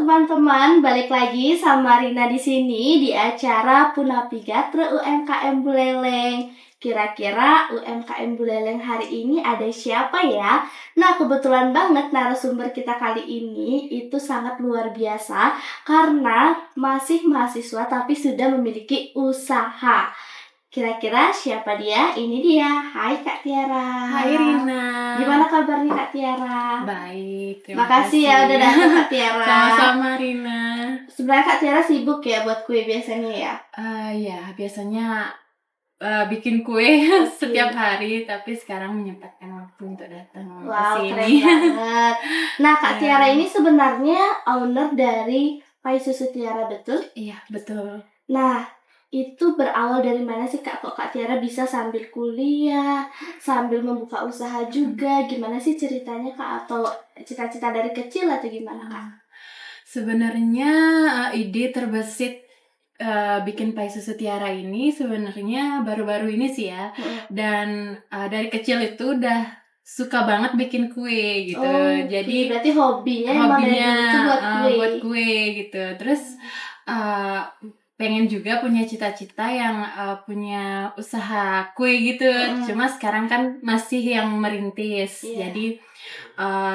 teman-teman, balik lagi sama Rina di sini di acara Punapigatre UMKM Buleleng. Kira-kira UMKM Buleleng hari ini ada siapa ya? Nah, kebetulan banget narasumber kita kali ini itu sangat luar biasa karena masih mahasiswa tapi sudah memiliki usaha. Kira-kira siapa dia? Ini dia. Hai Kak Tiara. Hai Rina. Gimana kabarnya Kak Tiara? Baik, terima Makasih kasih. ya udah datang Kak Tiara. Sama-sama Rina. Sebenarnya Kak Tiara sibuk ya buat kue biasanya ya? Ya biasanya bikin kue setiap hari, tapi sekarang menyempatkan waktu untuk datang Wow, ke keren sini. banget. Nah, Kak Tiara ini sebenarnya owner dari Pai Susu Tiara, betul? Iya, betul. Nah, itu berawal dari mana sih Kak? Kok Kak Tiara bisa sambil kuliah, sambil membuka usaha juga? Gimana sih ceritanya Kak? Atau cita-cita dari kecil atau gimana Kak? Sebenarnya ide terbesit bikin Pai Susu Tiara ini sebenarnya baru-baru ini sih ya. Dan dari kecil itu udah suka banget bikin kue gitu. Jadi berarti hobinya emang dari dulu tuh buat kue gitu. Terus pengen juga punya cita-cita yang punya usaha kue gitu. Cuma sekarang kan masih yang merintis. Jadi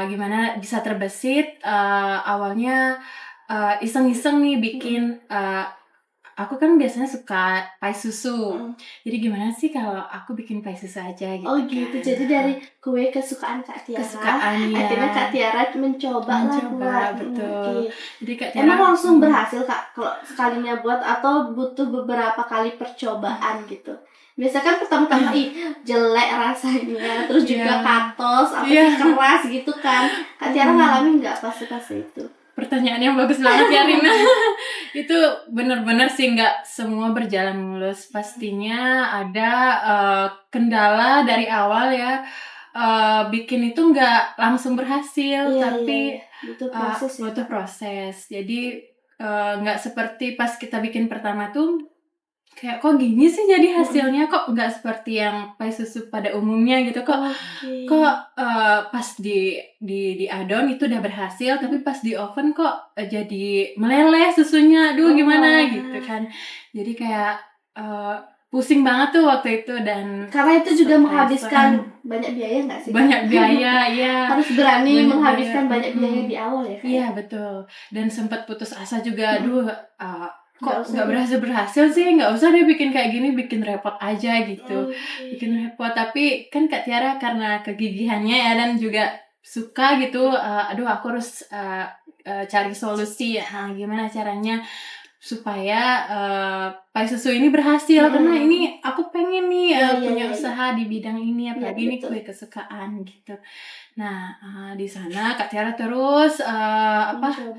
gimana bisa terbesit awalnya iseng-iseng nih bikin aku kan biasanya suka pai susu. Jadi gimana sih kalau aku bikin pai susu aja gitu. Oh gitu. Kan? Jadi dari kue kesukaan Kak Tiara. Kesukaan ya. Akhirnya Kak Tiara mencoba lah. Betul. Jadi Kak Tiara emang langsung berhasil Kak kalau sekalinya buat atau butuh beberapa kali percobaan gitu. Biasa kan pertama-tama jelek rasanya, terus juga katos, keras gitu kan. Kak Tiara ngalamin nggak fase-fase itu? Pertanyaan yang bagus banget ya Rina. Itu benar-benar sih nggak semua berjalan mulus. Pastinya ada kendala dari awal ya. Bikin itu nggak langsung berhasil, tapi butuh proses. Jadi nggak seperti pas kita bikin pertama tuh kayak kok gini sih jadi hasilnya, kok nggak seperti yang pai susu pada umumnya gitu, kok pas di adon itu udah berhasil, tapi pas di oven kok jadi meleleh susunya, aduh gimana gitu kan. Jadi kayak pusing banget tuh waktu itu, dan karena itu juga menghabiskan banyak biaya nggak sih? Banyak biaya, ya. Harus berani menghabiskan banyak biaya di awal ya. Iya betul, dan sempat putus asa juga, aduh kok nggak berhasil sih, nggak usah deh bikin kayak gini, bikin repot aja gitu. Bikin repot, tapi kan Kak Tiara karena kegigihannya ya dan juga suka gitu, aduh aku harus cari solusi gimana caranya supaya pai susu ini berhasil, karena ini aku pengen nih punya usaha di bidang ini, apalagi ini kue kesukaan gitu. Nah di sana Kak Tiara terus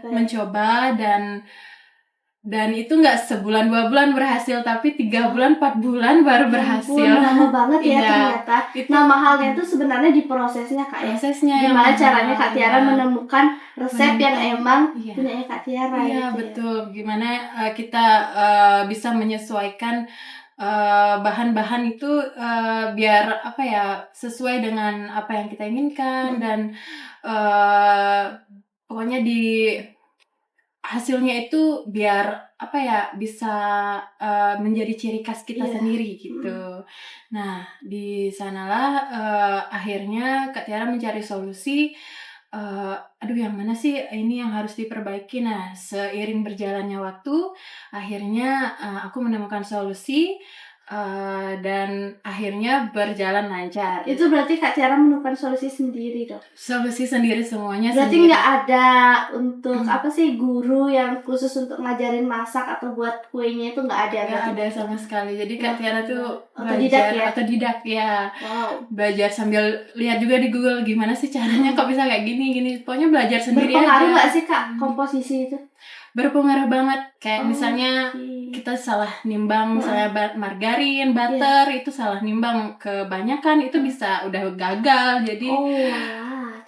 mencoba, dan itu nggak sebulan 2 bulan berhasil, tapi 3 bulan 4 bulan baru berhasil. Lama banget ya ternyata. Nah mahalnya itu sebenarnya di prosesnya Kak ya. Prosesnya gimana caranya Kak Tiara menemukan resep yang emang punya Kak Tiara. Iya gitu, betul. Gimana kita bisa menyesuaikan bahan-bahan itu biar sesuai dengan apa yang kita inginkan, dan pokoknya di hasilnya itu biar bisa menjadi ciri khas kita sendiri gitu. Nah di sanalah akhirnya Kak Tiara mencari solusi, aduh yang mana sih ini yang harus diperbaiki. Nah seiring berjalannya waktu akhirnya aku menemukan solusi, dan akhirnya berjalan lancar. Itu berarti Kak Tiara menemukan solusi sendiri dong? Solusi sendiri semuanya. Berarti nggak ada untuk guru yang khusus untuk ngajarin masak atau buat kuenya, itu nggak ada? Nggak ada sama sekali. Jadi Kak Tiara tuh otodidak ya. Wow. Belajar sambil lihat juga di Google gimana sih caranya kok bisa kayak gini. Pokoknya belajar sendiri aja. Berpengaruh nggak sih Kak komposisi itu? Berpengaruh banget. Kayak misalnya kita salah nimbang, misalnya margarin, butter, itu salah nimbang kebanyakan, itu bisa udah gagal. Jadi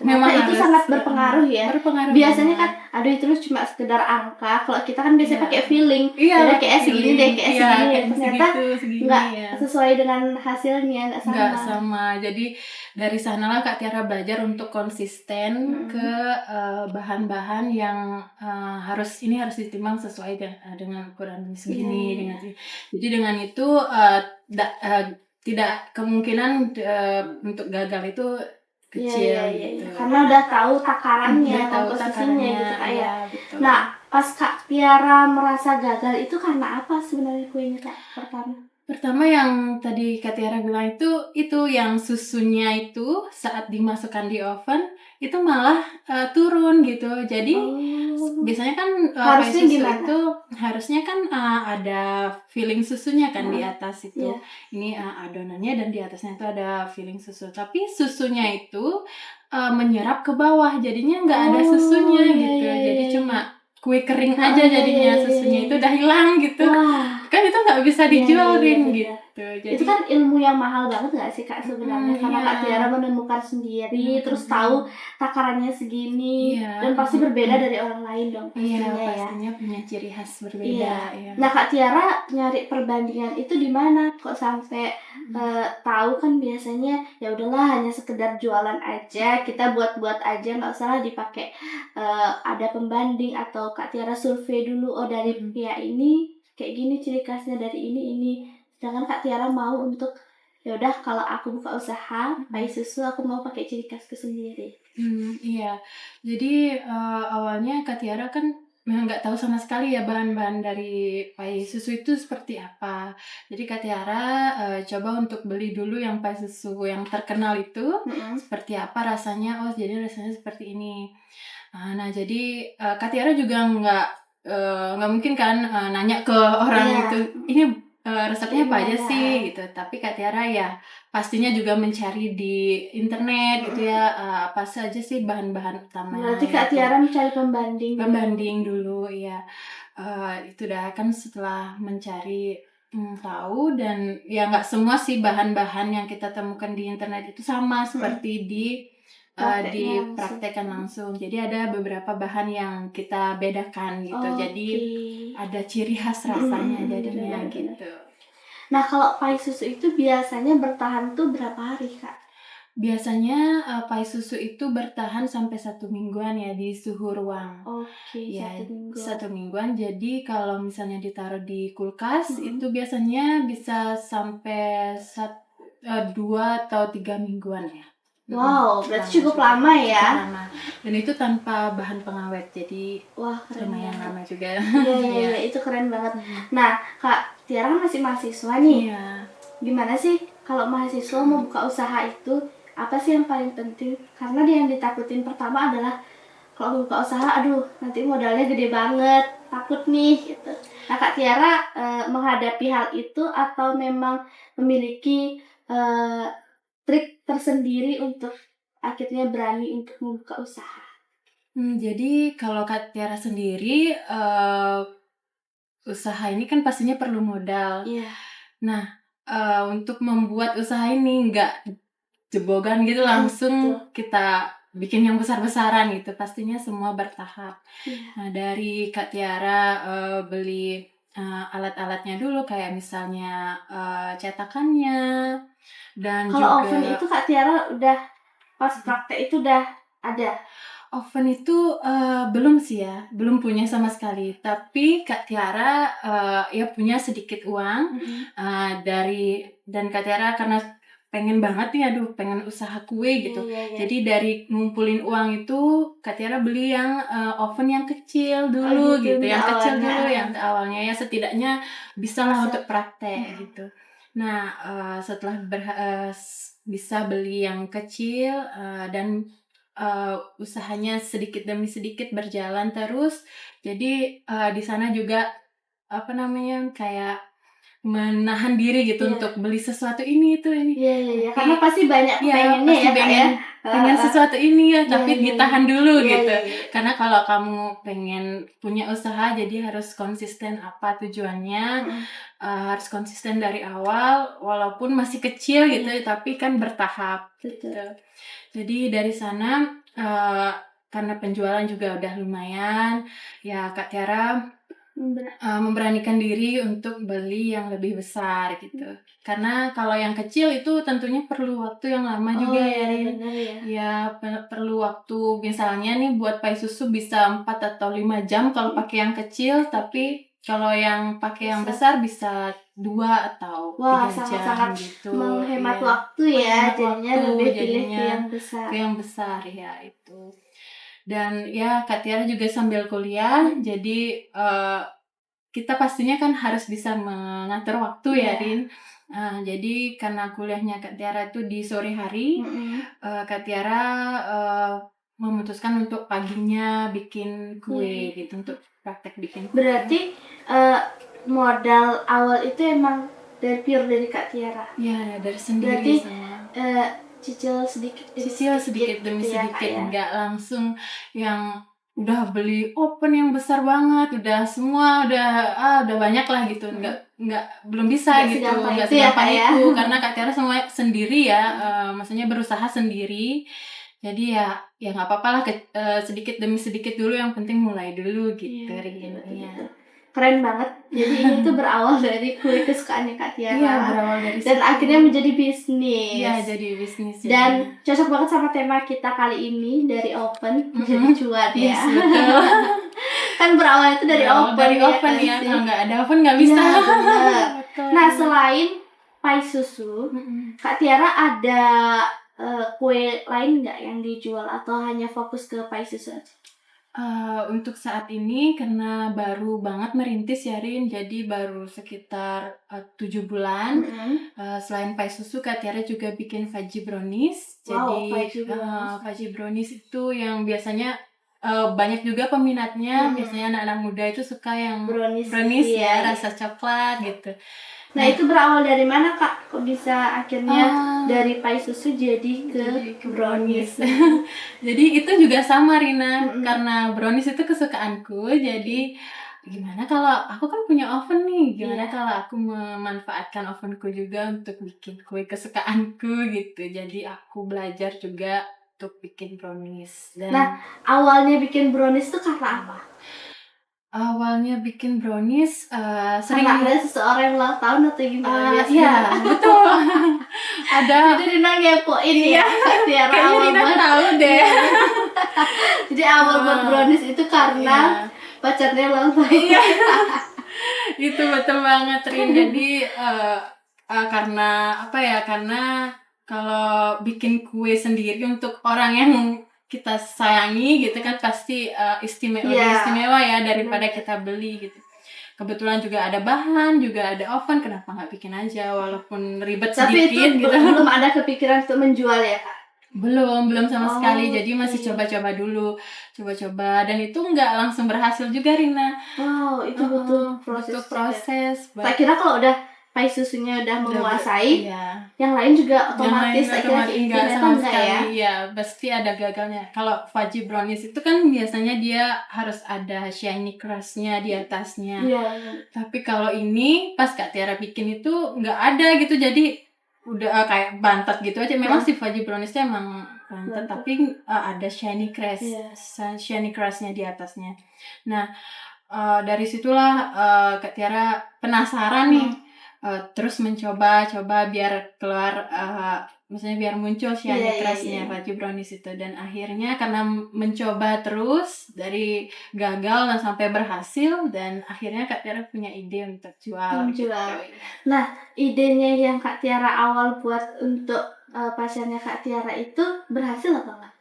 memang itu sangat berpengaruh ya. Biasanya kan itu cuma sekedar angka. Kalau kita kan biasanya pakai feeling. Kayak segini, ternyata nggak sesuai dengan hasilnya, nggak sama. Jadi Dari sanalah Kak Tiara belajar untuk konsisten ke bahan-bahan yang harus ditimbang sesuai dengan ukuran segini dengan jadi dengan itu tidak kemungkinan untuk gagal itu kecil gitu. Karena udah tahu takarannya, komposisinya gitu Kak ya. Betul. Nah, pas Kak Tiara merasa gagal itu karena apa sebenarnya kuenya Kak Pertama yang tadi Kak Tiara bilang itu yang susunya itu saat dimasukkan di oven itu malah turun gitu. Jadi biasanya kan harusnya susu gimana? itu harusnya kan ada filling susunya kan di atas itu. Ini adonannya dan di atasnya itu ada filling susu. Tapi susunya itu menyerap ke bawah, jadinya nggak ada susunya gitu. Jadi cuma kue kering aja jadinya, susunya itu udah hilang gitu. Kan itu nggak bisa dijualin gitu. Jadi itu kan ilmu yang mahal banget nggak sih Kak sebenarnya, karena Kak Tiara menemukan sendiri, terus tahu takarannya segini, dan pasti berbeda dari orang lain dong pastinya ya. Pastinya punya ciri khas berbeda. Nah Kak Tiara nyari perbandingan itu di mana? Kok sampai tahu kan biasanya ya udahlah hanya sekedar jualan aja, kita buat aja, nggak usah dipakai ada pembanding atau Kak Tiara survei dulu, oh dari pihak ini kayak gini ciri khasnya dari ini. Sedangkan Kak Tiara mau untuk ya udah kalau aku buka usaha pai susu aku mau pakai ciri khasku sendiri. Iya. Jadi awalnya Kak Tiara kan memang nggak tahu sama sekali ya bahan-bahan dari pai susu itu seperti apa. Jadi Kak Tiara coba untuk beli dulu yang pai susu yang terkenal itu seperti apa rasanya. Oh jadi rasanya seperti ini. Nah jadi Kak Tiara juga nggak mungkin kan nanya ke orang itu ini resepnya apa aja sih gitu. Tapi Kak Tiara ya pastinya juga mencari di internet gitu ya, apa saja sih bahan-bahan utamanya. Berarti Kak Tiara mencari pembanding dulu ya. Itu dah kan setelah mencari tahu, dan ya nggak semua sih bahan-bahan yang kita temukan di internet itu sama seperti dipraktekkan langsung. Jadi ada beberapa bahan yang kita bedakan gitu. Jadi ada ciri khas rasanya jadinya gitu. Nah kalau pai susu itu biasanya bertahan tuh berapa hari Kak? Biasanya pai susu itu bertahan sampai 1 mingguan ya di suhu ruang. Ya, 1 mingguan. Jadi kalau misalnya ditaruh di kulkas itu biasanya bisa sampai 2 atau 3 mingguan ya. Wow, berarti cukup lama ya. Dan itu tanpa bahan pengawet, jadi lumayan lama juga. Iya, itu keren banget. Nah, Kak Tiara kan masih mahasiswa nih. Gimana sih kalau mahasiswa mau buka usaha itu, apa sih yang paling penting? Karena yang ditakutin pertama adalah kalau buka usaha, aduh nanti modalnya gede banget, takut nih gitu. Nah Kak Tiara menghadapi hal itu atau memang memiliki trik tersendiri untuk akhirnya berani untuk membuka usaha? Jadi kalau Kak Tiara sendiri usaha ini kan pastinya perlu modal. Nah untuk membuat usaha ini nggak jebogan gitu langsung kita bikin yang besar-besaran gitu, pastinya semua bertahap. Nah dari Kak Tiara beli alat-alatnya dulu, kayak misalnya cetakannya, dan kalau juga oven itu Kak Tiara udah pas praktek itu udah ada? Oven itu belum sih ya, belum punya sama sekali. Tapi Kak Tiara ya punya sedikit uang dan Kak Tiara karena pengen banget nih, pengen usaha kue gitu. Jadi dari ngumpulin uang itu Kak Tiara beli yang oven yang kecil dulu gitu, yang kecil dulu yang awalnya ya, setidaknya bisa lah untuk praktek gitu. Nah setelah bisa beli yang kecil dan usahanya sedikit demi sedikit berjalan terus. Jadi di sana juga kayak menahan diri gitu untuk beli sesuatu ini. Karena pasti banyak pengennya ya Kak ya. Pengen sesuatu ini ya, tapi ditahan dulu gitu. Karena kalau kamu pengen punya usaha, jadi harus konsisten apa tujuannya, harus konsisten dari awal, walaupun masih kecil gitu, tapi kan bertahap gitu. Jadi dari sana karena penjualan juga udah lumayan, ya Kak Tiara memberanikan diri untuk beli yang lebih besar gitu. Karena kalau yang kecil itu tentunya perlu waktu yang lama juga ya, Rin. Benar ya. Ya, perlu waktu. Misalnya nih buat pai susu bisa 4 atau 5 jam kalau pakai yang kecil, tapi kalau yang pakai yang besar bisa 2 atau 3 jam sangat-sangat gitu. menghemat Iya. waktu ya, Menghemat jadinya waktu, lebih pilih ke jadinya yang besar. ke yang besar ya itu. Dan ya Kak Tiara juga sambil kuliah, jadi kita pastinya kan harus bisa mengatur waktu ya, Rin. Jadi karena kuliahnya Kak Tiara itu di sore hari, Kak Tiara memutuskan untuk paginya bikin kue gitu, untuk praktek bikin kue. Berarti modal awal itu emang pure dari Kak Tiara. Ya, dari sendiri. Berarti semua. cicil sedikit demi gitu ya, sedikit, Kak, ya. nggak langsung yang udah beli oven yang besar banget, udah semua udah banyak lah gitu, nggak belum bisa Nggak gitu, segampang nggak itu ya, segampang Kak, ya. itu karena Kak Tiara semua sendiri ya, maksudnya berusaha sendiri, jadi ya nggak apa-apa lah, sedikit demi sedikit dulu, yang penting mulai dulu gitu, Rin. Iya. Keren banget. Jadi ini tuh berawal dari kue kesukaannya Kak Tiara. Iya, berawal dari dan situ. akhirnya menjadi bisnis. Iya, jadi bisnis. Dan cocok banget sama tema kita kali ini, dari oven jadi cuan ya. Yes, betul. Kan berawal itu dari oven. Dari oven ya, kalau nggak ada oven nggak bisa. Ya, bener. Betul. Nah, selain pai susu, Kak Tiara ada kue lain nggak yang dijual atau hanya fokus ke pai susu aja? Untuk saat ini karena baru banget merintis ya, Rin, jadi baru sekitar 7 bulan. Selain pai susu, Kak Tiara juga bikin fudgy brownies. Jadi fudgy brownies itu yang biasanya banyak juga peminatnya. Biasanya anak-anak muda itu suka yang brownies ya, rasa coklat gitu. Nah, itu berawal dari mana, Kak? Kok bisa akhirnya dari pai susu jadi ke brownies? Jadi itu juga sama, Rina, karena brownies itu kesukaanku. Jadi gimana kalau aku kan punya oven nih, gimana kalau aku memanfaatkan ovenku juga untuk bikin kue kesukaanku gitu. Jadi aku belajar juga untuk bikin brownies. Nah, awalnya bikin brownies itu karena apa? Awalnya bikin brownies sering ada seseorang yang ulang tahun atau gimana biasanya? Iya, betul. Ada. Jadi Rina ngepoin ya, Kak Tiara. Kayaknya Rina tahu deh. Jadi awal buat brownies itu karena pacarnya ulang tahun. Iya. Itu betul banget, Rin. Jadi karena apa ya? Karena kalau bikin kue sendiri untuk orang yang kita sayangi gitu kan, pasti lebih istimewa ya daripada kita beli gitu. Kebetulan juga ada bahan, juga ada oven, kenapa nggak bikin aja walaupun ribet sedikit. Tapi itu gitu. belum ada kepikiran untuk menjual ya, Kak? Belum sama sekali. Jadi masih coba-coba dulu, dan itu nggak langsung berhasil juga, Rina. Itu butuh proses. Saya kira kalau udah pai susunya udah menguasai, yang lain juga otomatis enggak sama sekali ya, pasti ada gagalnya. Kalau fudgy brownies itu kan biasanya dia harus ada shiny crust-nya di atasnya. Tapi kalau ini pas Kak Tiara bikin itu nggak ada gitu, jadi udah kayak bantet gitu aja. Memang si fudgy brownies-nya emang bantet, tapi ada shiny crust-nya di atasnya. Nah, dari situlah Kak Tiara penasaran nih. Terus mencoba biar keluar, maksudnya biar muncul shiny crust-nya fudgy brownies itu. Dan akhirnya karena mencoba terus, dari gagal dan sampai berhasil, dan akhirnya Kak Tiara punya ide untuk jual. Gitu. Nah, idenya yang Kak Tiara awal buat untuk pacarnya Kak Tiara itu berhasil apa enggak?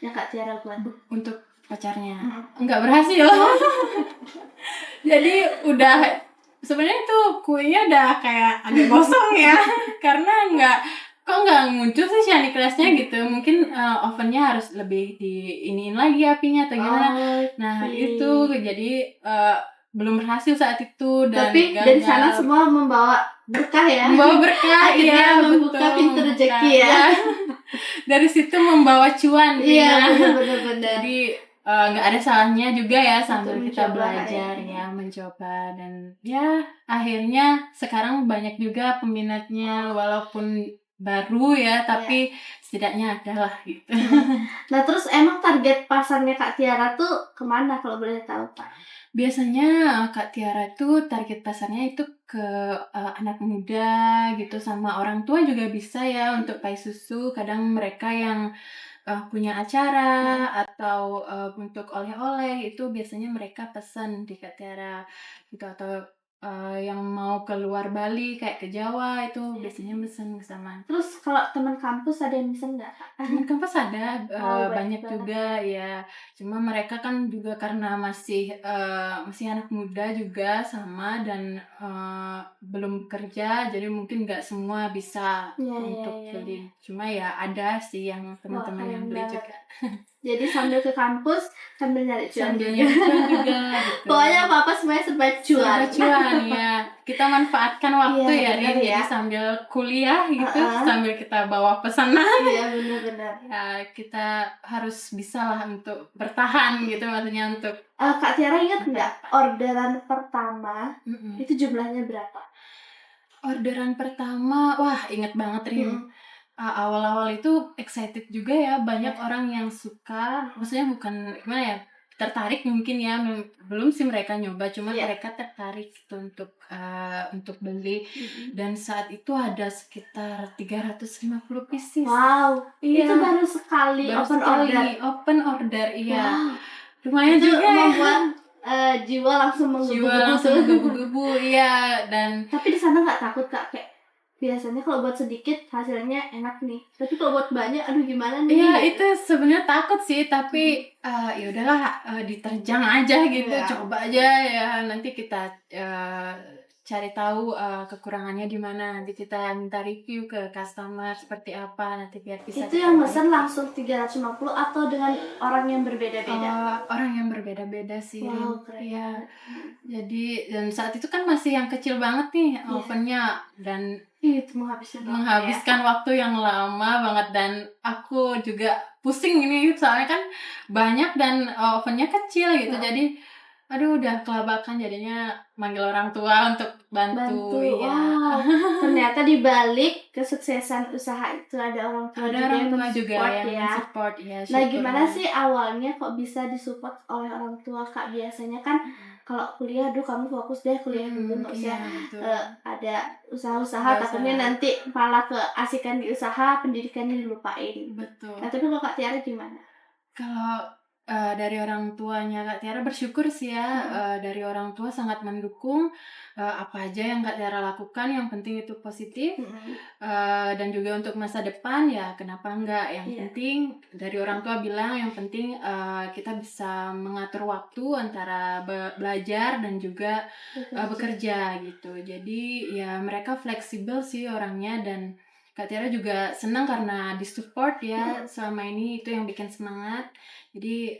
Yang Kak Tiara buat untuk pacarnya enggak berhasil. Jadi udah sebenarnya itu kuenya udah kayak agak gosong ya, karena nggak muncul sih shiny crust-nya gitu. Mungkin ovennya harus lebih diiniin lagi apinya atau gimana. Nah itu jadi belum berhasil saat itu. Dan tapi gagal. Dari sana semua membawa berkah ya. Akhirnya membuka pintu rezeki ya. Dari situ membawa cuan. Iya, benar-benar. Jadi nggak ada salahnya juga ya sambil kita belajar ya, mencoba. Dan ya akhirnya sekarang banyak juga peminatnya, walaupun baru ya, tapi setidaknya ada lah gitu. Nah, terus emang target pasarnya Kak Tiara tuh kemana kalau boleh tahu, Pak? Biasanya Kak Tiara tuh target pasarnya itu ke anak muda gitu, sama orang tua juga bisa ya untuk pai susu. Kadang mereka yang punya acara Mhm. atau untuk oleh-oleh itu biasanya mereka pesan di Kak Tiara gitu, atau yang mau keluar Bali kayak ke Jawa itu biasanya mesen sama. Terus kalau teman kampus ada yang mesen nggak, Kak? Temen kampus ada, Wow, banyak banyak banget. juga ya. Cuma mereka kan juga karena masih anak muda juga sama dan belum kerja, jadi mungkin nggak semua bisa Iya iya untuk iya iya. beli. Cuma ya ada sih yang Wah, teman-teman yang keren beli banget. juga. Jadi sambil ke kampus, sambil nyari cuan Sambil juga. nyari cuan juga gitu. Pokoknya apa-apa semuanya serba cuan. Serba cuan ya. Kita manfaatkan waktu Iya, ya, bener Rin. Jadi ya. sambil kuliah gitu, Heeh. sambil kita bawa pesanan. Iya, bener-bener. Ya, kita harus bisalah untuk bertahan gitu, maksudnya untuk Kak Tiara ingat nggak apa. orderan pertama Mhm. itu jumlahnya berapa? Orderan pertama, wah inget banget Rin. Mhm. Awal-awal itu excited juga ya, banyak Iya. orang yang suka, maksudnya bukan gimana ya, tertarik mungkin ya, belum sih mereka nyoba, cuma Iya. mereka tertarik gitu untuk beli. Mhm. Dan saat itu ada sekitar 350 pieces. Wow, itu Iya, baru sekali baru open order. sekali open order, iya. Wow, Lumayan itu juga ya. membuat jiwa langsung Jiwa menggebu-gebu langsung tuh. menggebu-gebu, iya. Dan Tapi di sana nggak takut, Kak? Kayak biasanya kalau buat sedikit hasilnya enak nih, tapi kalau buat banyak, aduh gimana iya, nih gitu. itu sebenarnya takut sih, tapi ya udahlah, diterjang aja gitu, Iya. coba aja ya. Nanti kita cari tahu kekurangannya di mana, nanti kita minta review ke customer seperti apa, nanti biar bisa Itu yang mesen diperbaiki. langsung 350 atau dengan orang yang berbeda-beda? Orang yang berbeda-beda sih, Rin. Wow, keren Iya. banget. Jadi dan saat itu kan masih yang kecil banget nih Iya. ovennya, dan Itu menghabiskan waktu ya. menghabiskan waktu yang lama banget, dan aku juga pusing ini soalnya kan banyak dan ovennya kecil gitu. Heeh. Jadi aduh udah kelabakan, jadinya manggil orang tua untuk bantu. Bantu. Iya. Wow, ternyata di balik kesuksesan usaha itu ada orang tua Ada juga orang yang tua juga men-support yang ya. men-support ya, Nah, gimana syukurnya. sih awalnya kok bisa disupport oleh orang tua, Kak? Biasanya kan kalau kuliah, aduh kamu fokus deh kuliah dulu, nggak usah Iya betul. ada usaha-usaha, Nggak usah. takutnya nanti malah keasikan di usaha, pendidikannya dilupain. Betul. Nah, tapi kalau Kak Tiara gimana? Kalau dari orang tuanya Kak Tiara bersyukur sih ya, dari orang tua sangat mendukung apa aja yang Kak Tiara lakukan, yang penting itu positif. Mhm. Dan juga untuk masa depan ya kenapa enggak, yang Iya, penting dari orang tua bilang yang penting kita bisa mengatur waktu antara belajar dan juga bekerja. bekerja gitu. Jadi ya mereka fleksibel sih orangnya, dan Kak Tiara juga senang karena disupport ya selama ini, itu yang bikin semangat. Jadi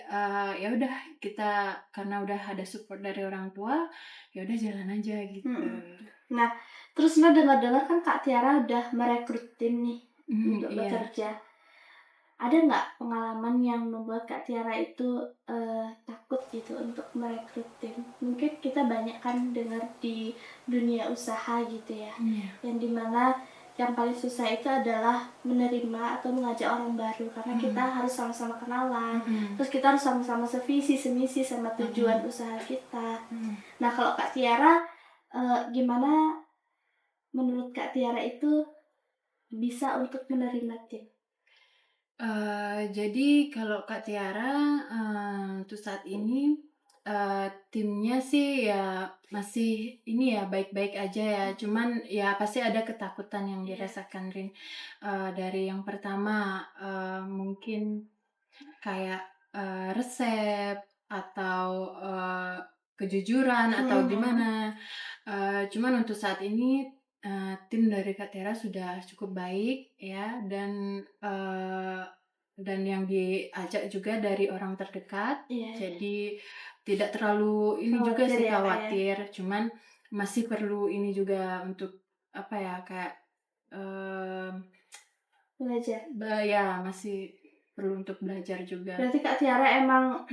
ya udah, kita karena udah ada support dari orang tua, ya udah jalan aja gitu. Nah, terus Nah dengar-dengar kan Kak Tiara udah merekrut tim nih untuk Iya. bekerja. Ada nggak pengalaman yang membuat Kak Tiara itu takut gitu untuk merekrut tim? Mungkin kita banyak kan dengar di dunia usaha gitu ya, yang dimana yang paling susah itu adalah menerima atau mengajak orang baru karena kita harus sama-sama kenalan, terus kita harus sama-sama sevisi semisi sama tujuan usaha kita. Nah, kalau Kak Tiara gimana menurut Kak Tiara itu bisa untuk menerima tim? Jadi kalau Kak Tiara, untuk saat ini, timnya sih ya masih ini ya, baik-baik aja ya. Cuman ya pasti ada ketakutan yang dirasakan, Rin. Dari yang pertama, mungkin kayak, resep atau, kejujuran atau gimana. Cuman untuk saat ini, tim dari Kak Tiara sudah cukup baik ya, dan yang diajak juga dari orang terdekat. Iya, Jadi tidak terlalu ini juga khawatir sih, ya Kak ya. khawatir, cuman masih perlu ini juga untuk apa ya, kayak, Belajar. ya masih perlu untuk belajar juga. Berarti Kak Tiara emang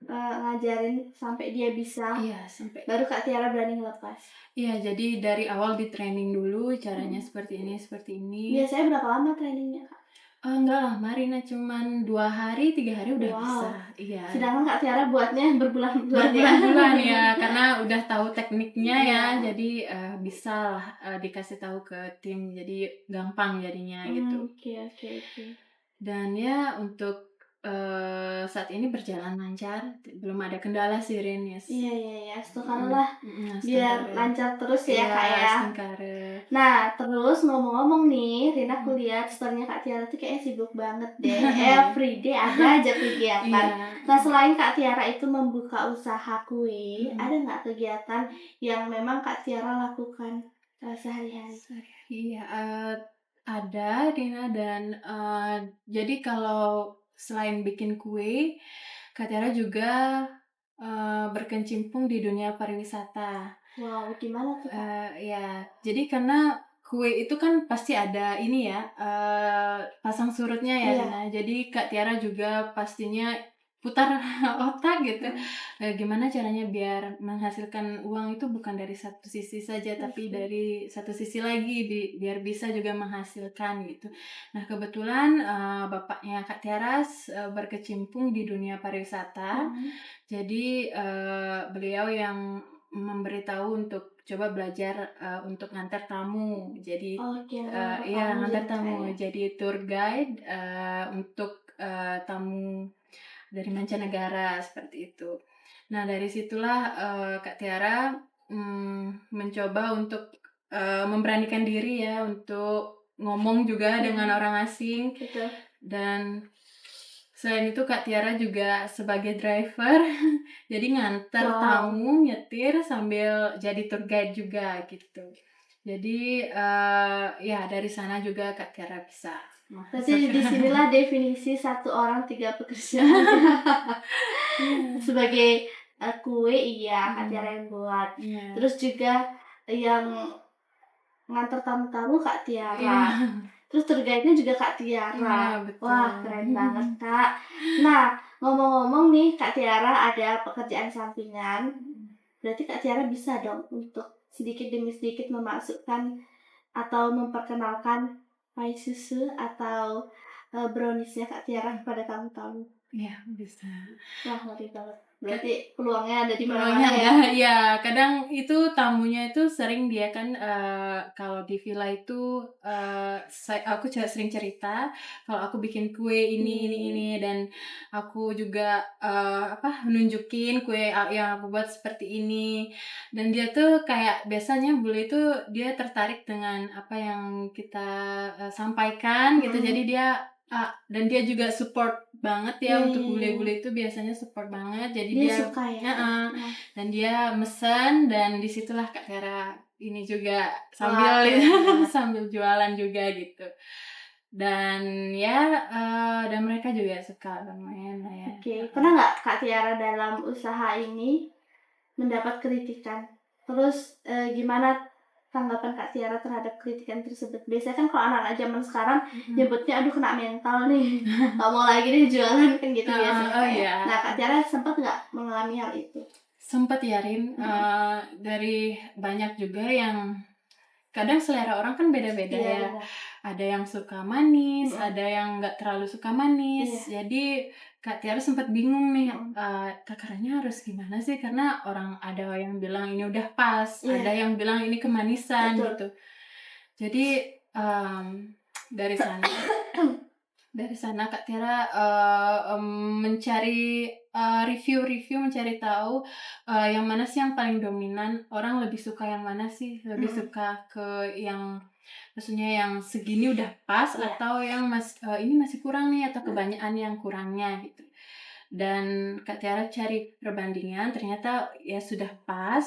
ngajarin sampai dia bisa, Iya, sampai baru Kak Tiara berani ngelepas. iya, jadi dari awal di training dulu caranya seperti ini. Biasanya berapa lama trainingnya Kak? Enggak lah, Marina cuman 2 hari, 3 hari udah bisa. Wow. Iya. Sedangkan Kak Tiara buatnya berbulan-bulan ya. Berbulan-bulan ya, karena udah tahu tekniknya ya, Iya. jadi bisa lah dikasih tahu ke tim, jadi gampang jadinya gitu. Oke. Dan ya untuk saat ini berjalan lancar, belum ada kendala sih Rin, yes. Iya, astaghfirullah. Biar Astaghfirullah. lancar terus ya Iya, Kak ya. astaghfirullah. Nah, terus ngomong-ngomong nih, Rina aku lihat story-nya Kak Tiara tuh kayaknya sibuk banget deh. Everyday ada aja kegiatan. Iya. Nah, selain Kak Tiara itu membuka usaha kue, ada nggak kegiatan yang memang Kak Tiara lakukan sehari-hari? Iya, ada Rina dan jadi kalau selain bikin kue, Kak Tiara juga berkecimpung di dunia pariwisata. Wow, gimana tuh Kak? Ya, jadi karena kue itu kan pasti ada ini ya, pasang surutnya ya Iya. Rina. Jadi Kak Tiara juga pastinya putar otak gitu. Gimana caranya biar menghasilkan uang itu bukan dari satu sisi saja, tapi dari satu sisi lagi biar bisa juga menghasilkan gitu. Nah kebetulan bapaknya Kak Tiara berkecimpung di dunia pariwisata, jadi beliau yang memberitahu untuk coba belajar untuk ngantar tamu. Jadi iya ngantar tamu. Jadi tour guide untuk tamu dari mancanegara seperti itu. Nah dari situlah Kak Tiara mencoba untuk memberanikan diri ya untuk ngomong juga dengan orang asing. Gitu. Dan selain itu Kak Tiara juga sebagai driver jadi nganter tamu, nyetir sambil jadi tour guide juga gitu. Jadi ya dari sana juga Kak Tiara bisa. Berarti disinilah definisi 1 orang 3 pekerjaan. Sebagai kue iya Kak Tiara yang buat. Terus juga yang nganter tamu-tamu Kak Tiara. Terus tour guide-nya juga Kak Tiara. Wah, keren banget Kak. Nah, ngomong-ngomong nih Kak Tiara ada pekerjaan sampingan. Berarti Kak Tiara bisa dong untuk sedikit demi sedikit memasukkan atau memperkenalkan pie susu atau browniesnya Kak Tiara kepada tamu-tamu. Iya, bisa. Wah, ngeri banget. Berarti peluangnya ada di Peluangnya mana-mana ya? ada, ya. Kadang itu tamunya itu sering dia kan kalau di villa itu aku sering cerita kalau aku bikin kue ini dan aku juga nunjukin kue yang aku buat seperti ini. Dan dia tuh kayak biasanya bule itu dia tertarik dengan apa yang kita sampaikan gitu. Jadi dia dan dia juga support banget ya untuk bule-bule itu biasanya support banget. Jadi dia suka ya. Dan dia mesen dan disitulah Kak Tiara ini juga sambil sambil jualan juga gitu. Dan ya dan mereka juga suka lumayan lah ya. Oke. Pernah nggak Kak Tiara dalam usaha ini mendapat kritikan? Terus gimana tanggapan Kak Tiara terhadap kritikan tersebut? Biasanya kan kalau anak-anak zaman sekarang nyebutnya aduh kena mental nih, nggak mau lagi nih jualan kan gitu biasanya. Nah Kak Tiara sempat nggak mengalami hal itu? Sempat ya Rin, dari banyak juga yang kadang selera orang kan beda-beda ya. Ada yang suka manis, ada yang nggak terlalu suka manis. Jadi Kak Tiara sempat bingung nih, takarannya harus gimana sih? Karena ada yang bilang ini udah pas, ada yang bilang ini kemanisan gitu. Jadi dari sana Kak Tiara mencari review, mencari tahu yang mana sih yang paling dominan, orang lebih suka yang mana sih, lebih suka ke yang maksudnya yang segini udah pas atau yang ini masih kurang nih atau kebanyakan yang kurangnya gitu. Dan Kak Tiara cari perbandingan, ternyata ya sudah pas,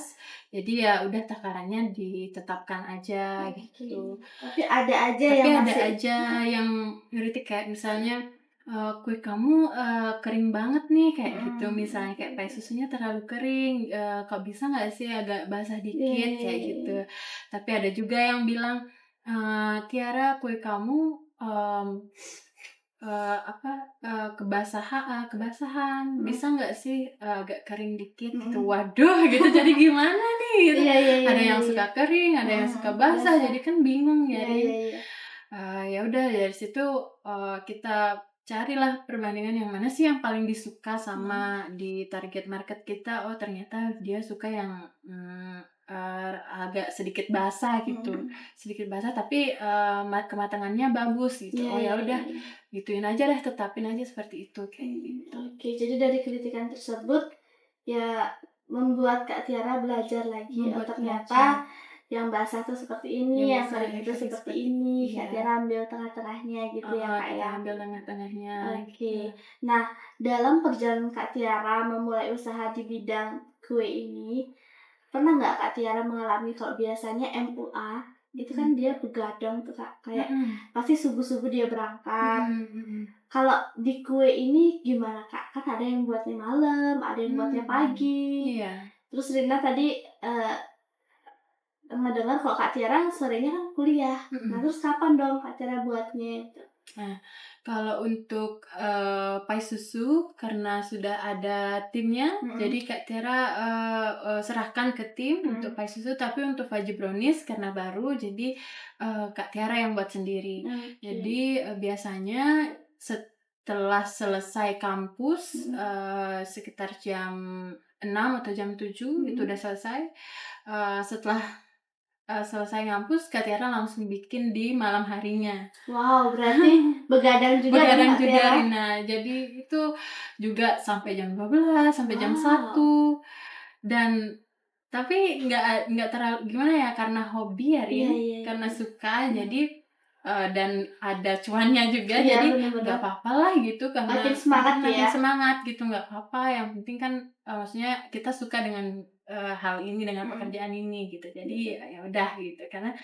jadi ya udah takarannya ditetapkan aja gitu. Tapi ada aja yang ngeritik kayak misalnya kue kamu kering banget nih kayak gitu, misalnya kayak pie susunya terlalu kering, kok bisa nggak sih agak basah dikit kayak gitu. Tapi ada juga yang bilang Tiara kue kamu kebasahan bisa nggak sih agak kering dikit gitu. Waduh gitu jadi gimana nih gitu. Ada yang suka kering, ada yang suka basah, jadi kan bingung ya. Ya udah dari situ, kita carilah perbandingan yang mana sih yang paling disuka sama di target market kita. Oh ternyata dia suka yang, agak sedikit basah gitu, sedikit basah tapi, kematangannya bagus gitu. Iya Oh ya iya iya udah iya. gituin aja deh, tetapin aja seperti itu, kayak gitu. Oke, jadi dari kritikan tersebut, ya membuat Kak Tiara belajar lagi, oh Membuat belajar ternyata yang basah tuh seperti yang ini, yang basah, kering yang itu kering seperti seperti ini. Kak iya, Tiara ambil tengah-tengahnya gitu ya Kak kita ya. ambil tengah-tengahnya gitu. Oke, nah dalam perjalanan Kak Tiara memulai usaha di bidang kue ini, pernah nggak Kak Tiara mengalami kalau biasanya MUA itu kan Mhm, dia begadang tuh Kak, kayak mhm, pasti subuh-subuh dia berangkat. mhm, mhm. Kalau di kue ini gimana Kak? Kan ada yang buatnya malam, ada yang buatnya Mhm, pagi. iya, Terus Rina tadi ngedengar kalau Kak Tiara sorenya kan kuliah. Nah mhm. terus kapan dong Kak Tiara buatnya? Nah, kalau untuk, pai susu karena sudah ada timnya, jadi Mhm, Kak Tiara, serahkan ke tim untuk mhm. pai susu, tapi untuk fudgy brownies karena baru jadi, Kak Tiara yang buat sendiri. Oke. Jadi, biasanya setelah selesai kampus, Mhm, sekitar jam 6 atau jam 7 itu udah mhm. selesai, setelah, selesai ngampus Kak Tiara langsung bikin di malam harinya. Wow, berarti begadang juga dong Begadang Kak juga Tiara? Rina, jadi itu juga sampai jam 12 sampai jam Wow. 1 dan tapi nggak terlalu gimana ya, karena hobi ya Iya Rin, iya iya karena iya. suka Mhm. jadi, dan ada cuannya juga Iya jadi bener nggak bener. apa-apalah gitu karena Makin semangat makin ya? semangat gitu, nggak apa-apa yang penting kan, maksudnya kita suka dengan, hal ini, dengan Mhm. pekerjaan ini gitu. Jadi Gitu. ya udah gitu, karena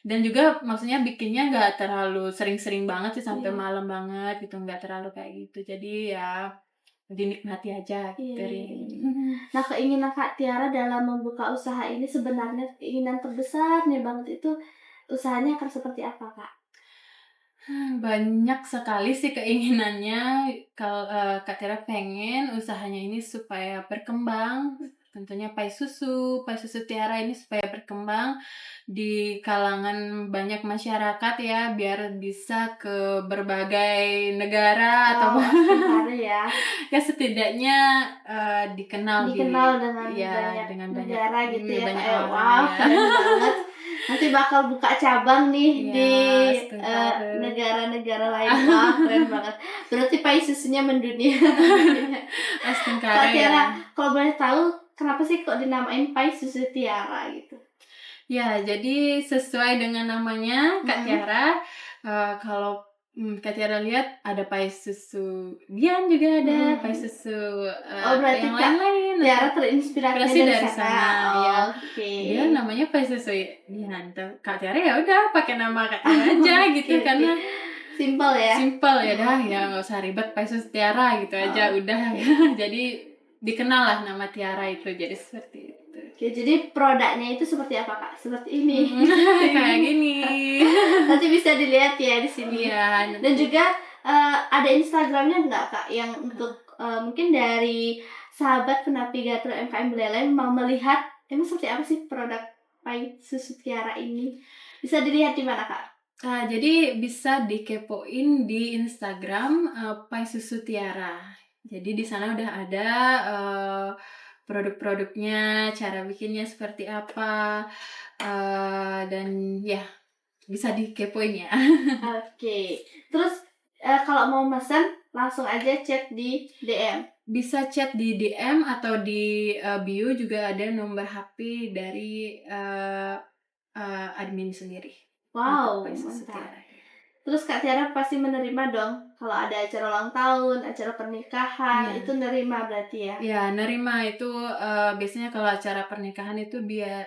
dan juga maksudnya bikinnya nggak terlalu sering-sering banget sih sampai Iya. malam banget gitu, nggak terlalu kayak gitu. Jadi ya dinikmati aja Iya gitu, iya Rin. iya iya. Nah, keinginan Kak Tiara dalam membuka usaha ini sebenarnya keinginan terbesarnya banget itu usahanya akan seperti apa, Kak? Banyak sekali sih keinginannya kalau, Kak Tira pengen usahanya ini supaya berkembang, tentunya pai susu Tiara ini supaya berkembang di kalangan banyak masyarakat ya, biar bisa ke berbagai negara atau Wow, Astagfirullah ya. ya setidaknya, dikenal Dikenal di dengan ya banyak dengan banyak negara gitu ya, Kak, banyak ya. orang Wow, ya. keren banget. Nanti bakal buka cabang nih Iya, di, astagfirullah. negara-negara lain. Wah, keren banget. Berarti pai susunya mendunia nantinya. Kak Astengkara ya. Tiara, kalau boleh tahu kenapa sih kok dinamain pai susu Tiara gitu? Ya, jadi sesuai dengan namanya Kak Mhm. Tiara, kalau, Kak Tiara lihat ada pai susu Bian juga ada, Mhm pai mhm. susu, Oh, berarti yang Kak lain-lain Tiara ada. terinspirasinya Inspirasi dari dari sana? sana, ya. Oke. Dia namanya pai susu Bian, Kak Tiara ya udah pakai nama Kak Tiara aja Oke gitu oke. karena Simpel ya? simpel ya dah, ya Mhm. nggak usah ribet pai susu Tiara gitu aja udah. Oke. Jadi dikenal lah nama Tiara itu, jadi seperti itu. Oke, jadi produknya itu seperti apa, Kak? Seperti ini. Kayak gini. Nanti bisa dilihat ya di sini. Iya, Dan nanti juga, ada Instagram-nya nggak, Kak? Yang untuk, mungkin dari sahabat penavigator MKM Beleleng mau melihat emang seperti apa sih produk pai susu Tiara ini? Bisa dilihat di mana, Kak? jadi bisa dikepoin di Instagram, Pai Susu Tiara. Jadi di sana udah ada, produk-produknya, cara bikinnya seperti apa, dan ya bisa dikepoin ya. Oke. Terus, kalau mau mesen langsung aja chat di DM? Bisa chat di DM atau di, bio juga ada nomor HP dari, admin sendiri untuk Wow, Pai Susu mantap. Tiara. Terus Kak Tiara pasti menerima dong kalau ada acara ulang tahun, acara pernikahan, itu Iya. nerima berarti ya? Ya, nerima itu, biasanya kalau acara pernikahan itu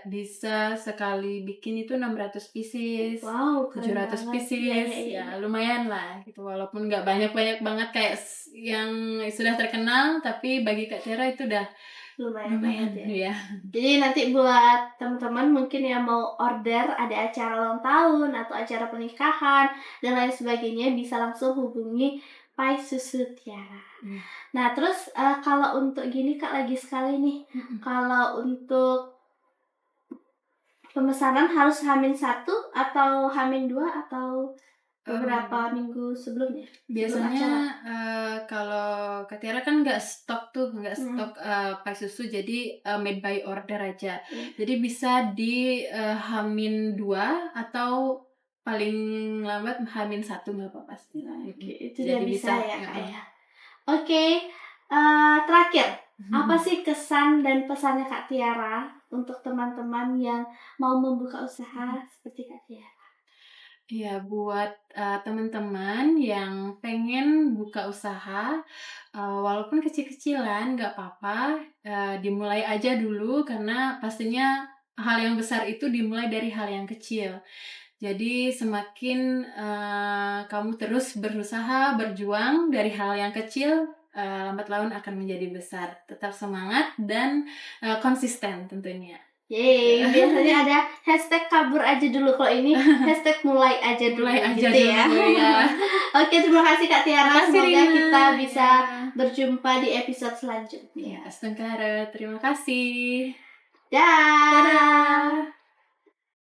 bisa sekali bikin itu 600 pieces, Wow, tujuh keren ratus banget. Iya pieces, iya iya ya iya. lumayan lah gitu. Walaupun nggak banyak-banyak banget kayak yang sudah terkenal, tapi bagi Kak Tera itu udah Lumayan banget lumayan ya. ya. Jadi nanti buat teman-teman mungkin yang mau order ada acara ulang tahun atau acara pernikahan dan lain sebagainya bisa langsung hubungi Pai Susu Tiara. Iya, Nah terus, kalau untuk gini Kak lagi sekali nih, mhm. kalau untuk pemesanan harus H-1 atau H-2 atau beberapa minggu sebelumnya? Sebelum acara? Biasanya kalau Kak Tiara kan nggak stok Hmm. pai susu, jadi made by order aja. Iya. Jadi bisa di Hamin 2 atau paling lambat Hamin 1 nggak apa-apa sih. Oke, itu dia Jadi bisa bisa. ya Kak ya. Oke, terakhir, apa sih kesan dan pesannya Kak Tiara untuk teman-teman yang mau membuka usaha seperti Kak Tiara? Iya, buat teman-teman yang pengen buka usaha, walaupun kecil-kecilan nggak apa-apa, dimulai aja dulu karena pastinya hal yang besar itu dimulai dari hal yang kecil. Jadi semakin kamu terus berusaha, berjuang dari hal yang kecil, lambat laun akan menjadi besar. Tetap semangat dan konsisten tentunya. Yeay, biasanya ada hashtag kabur aja dulu, kalau ini hashtag mulai aja dulu Mulai aja gitu ya. dulu ya. Oke, terima kasih Kak Tiara. Terima kasih, Semoga Rina. kita bisa Ya. berjumpa di episode selanjutnya. Ya, Astungkara, terima kasih. Dah. Dadah.